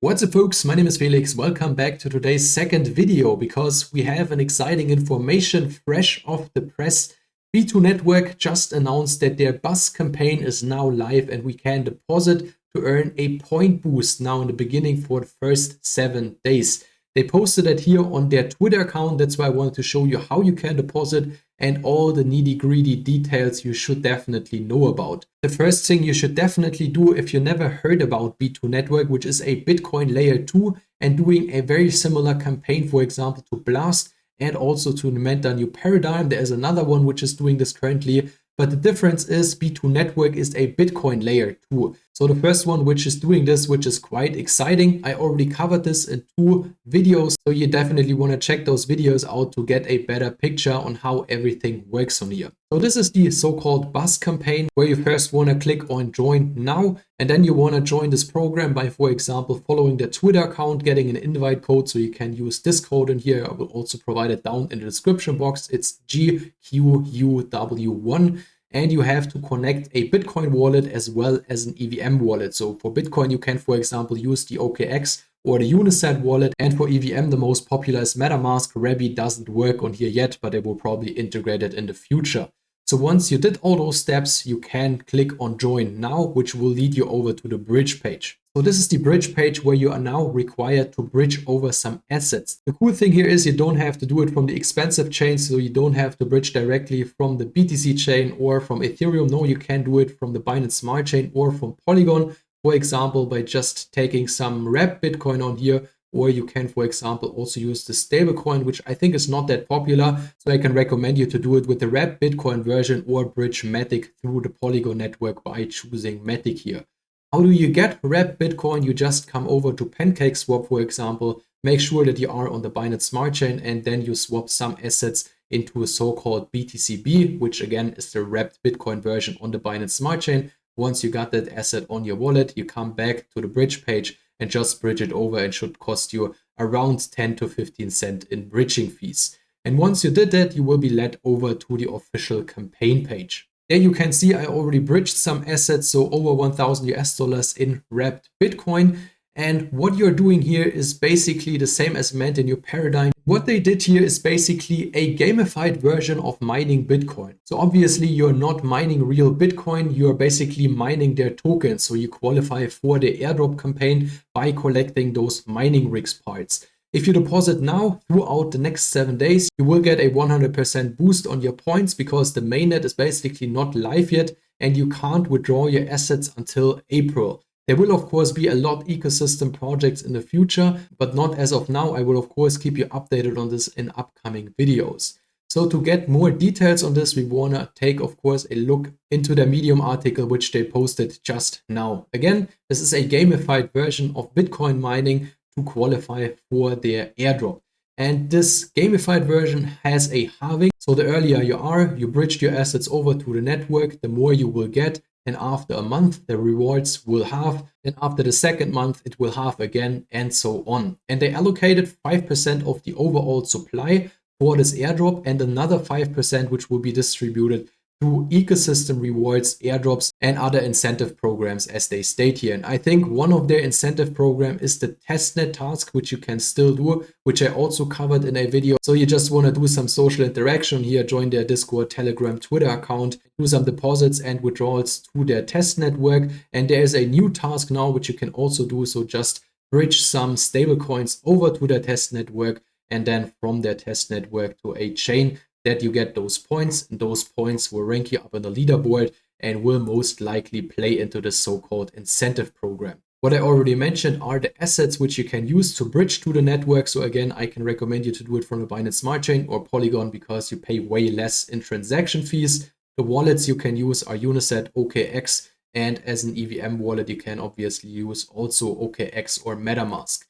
What's up folks, my name is Felix. Welcome back to today's second video because we have an exciting information fresh off the press. B2 Network just announced that their bus campaign is now live and we can deposit to earn a point boost now in the beginning for the first 7 days. They posted it here on their Twitter account. That's why I wanted to show you how you can deposit and all the nitty-gritty details you should definitely know about. The first thing you should definitely do if you never heard about B2 Network, which is a Bitcoin layer 2 and doing a very similar campaign, for example, to Blast and also to implement a new paradigm. There is another one which is doing this currently. But the difference is B2 Network is a Bitcoin layer 2. So the first one which is doing this, which is quite exciting. I already covered this in 2 videos. So you definitely want to check those videos out to get a better picture on how everything works on here. So this is the so-called bus campaign where you first want to click on join now. And then you want to join this program by, for example, following the Twitter account, getting an invite code. So you can use this code in here. I will also provide it down in the description box. It's GQUW1. And you have to connect a Bitcoin wallet as well as an EVM wallet. So for Bitcoin, you can, for example, use the OKX or the Unisat wallet. And for EVM, the most popular is MetaMask. Rebbe doesn't work on here yet, but they will probably integrate it in the future. So once you did all those steps, you can click on join now, which will lead you over to the bridge page. So this is the bridge page where you are now required to bridge over some assets. The cool thing here is you don't have to do it from the expensive chain, so you don't have to bridge directly from the BTC chain or from Ethereum. No, you can do it from the Binance Smart Chain or from Polygon, for example, by just taking some wrapped Bitcoin on here. Or you can, for example, also use the stablecoin, which I think is not that popular. So I can recommend you to do it with the wrapped Bitcoin version or bridge Matic through the Polygon network by choosing Matic here. How do you get wrapped Bitcoin? You just come over to PancakeSwap, for example, make sure that you are on the Binance Smart Chain, and then you swap some assets into a so-called BTCB, which again is the wrapped Bitcoin version on the Binance Smart Chain. Once you got that asset on your wallet, you come back to the bridge page and just bridge it over. It should cost you around 10 to 15 cents in bridging fees. And once you did that, you will be led over to the official campaign page. There you can see I already bridged some assets, so over 1,000 US dollars in wrapped Bitcoin. And what you're doing here is basically the same as meant in your paradigm. What they did here is basically a gamified version of mining Bitcoin. So obviously you're not mining real Bitcoin, you're basically mining their tokens. So you qualify for the airdrop campaign by collecting those mining rigs parts. If you deposit now throughout the next 7 days, you will get a 100% boost on your points because the mainnet is basically not live yet and you can't withdraw your assets until April. There will of course be a lot of ecosystem projects in the future, but not as of now. I will of course keep you updated on this in upcoming videos. So to get more details on this, we want to take of course a look into the Medium article which they posted just now. Again, this is a gamified version of Bitcoin mining to qualify for their airdrop. And this gamified version has a halving. So the earlier you are, you bridge your assets over to the network, the more you will get. And after a month, the rewards will halve. And after the second month, it will halve again, and so on. And they allocated 5% of the overall supply for this airdrop and another 5% which will be distributed through ecosystem rewards, airdrops, and other incentive programs as they state here. And I think one of their incentive program is the testnet task, which you can still do, which I also covered in a video. So you just want to do some social interaction here, join their Discord, Telegram, Twitter account, do some deposits and withdrawals to their test network. And there is a new task now, which you can also do. So just bridge some stable coins over to their test network and then from their test network to a chain that you get those points, and those points will rank you up on the leaderboard and will most likely play into the so-called incentive program. What I already mentioned are the assets which you can use to bridge to the network. So again, I can recommend you to do it from the Binance Smart Chain or Polygon because you pay way less in transaction fees. The wallets you can use are Unisat, OKX, and as an EVM wallet, you can obviously use also OKX or MetaMask.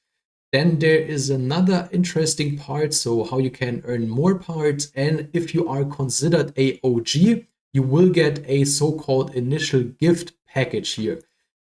Then there is another interesting part, so how you can earn more parts. And if you are considered a OG, you will get a so-called initial gift package here.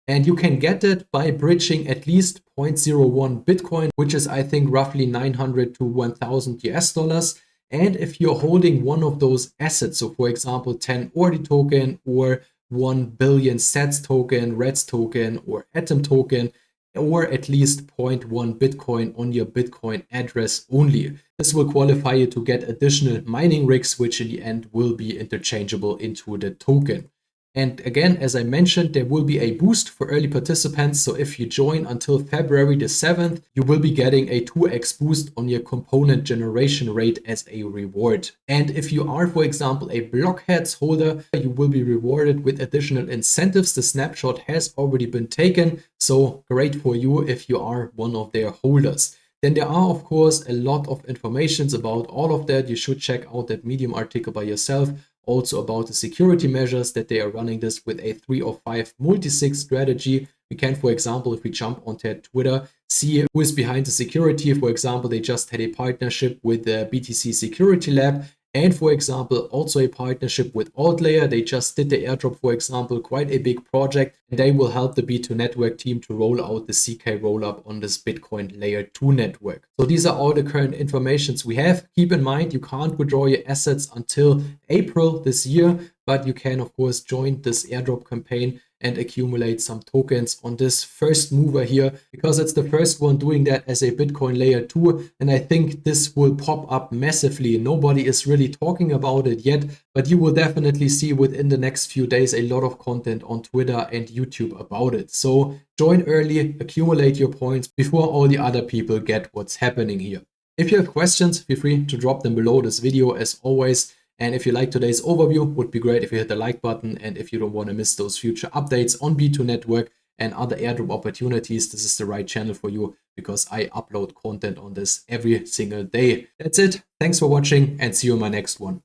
And you can get it by bridging at least 0.01 Bitcoin, which is I think roughly 900 to 1,000 US dollars. And if you're holding one of those assets, so for example, 10 ORDI token or 1 billion SATS token, REDS token, or Atom token, or at least zero point 0.1 Bitcoin on your Bitcoin address only. This will qualify you to get additional mining rigs, which in the end will be interchangeable into the token. And again, as I mentioned, there will be a boost for early participants. So if you join until February the 7th, you will be getting a 2x boost on your component generation rate as a reward. And if you are, for example, a Blockheads holder, you will be rewarded with additional incentives. The snapshot has already been taken, so great for you if you are one of their holders. Then there are, of course, a lot of informations about all of that. You should check out that Medium article by yourself. Also about the security measures that they are running this with a 3 of 5 multi-sig strategy. We can, for example, if we jump onto Twitter, see who is behind the security. For example, they just had a partnership with the BTC Security Lab. And for example, also a partnership with AltLayer. They just did the airdrop, for example, quite a big project. And they will help the B2 network team to roll out the CK rollup on this Bitcoin layer 2 network. So these are all the current informations we have. Keep in mind, you can't withdraw your assets until April this year, but you can, of course, join this airdrop campaign and accumulate some tokens on this first mover here, because it's the first one doing that as a Bitcoin layer 2. And I think this will pop up massively. Nobody is really talking about it yet, but you will definitely see within the next few days a lot of content on Twitter and YouTube about it. So join early, accumulate your points before all the other people get what's happening here. If you have questions, feel free to drop them below this video as always. And if you like today's overview, would be great if you hit the like button. And if you don't want to miss those future updates on B2 Network and other airdrop opportunities, this is the right channel for you, because I upload content on this every single day. That's it. Thanks for watching and see you in my next one.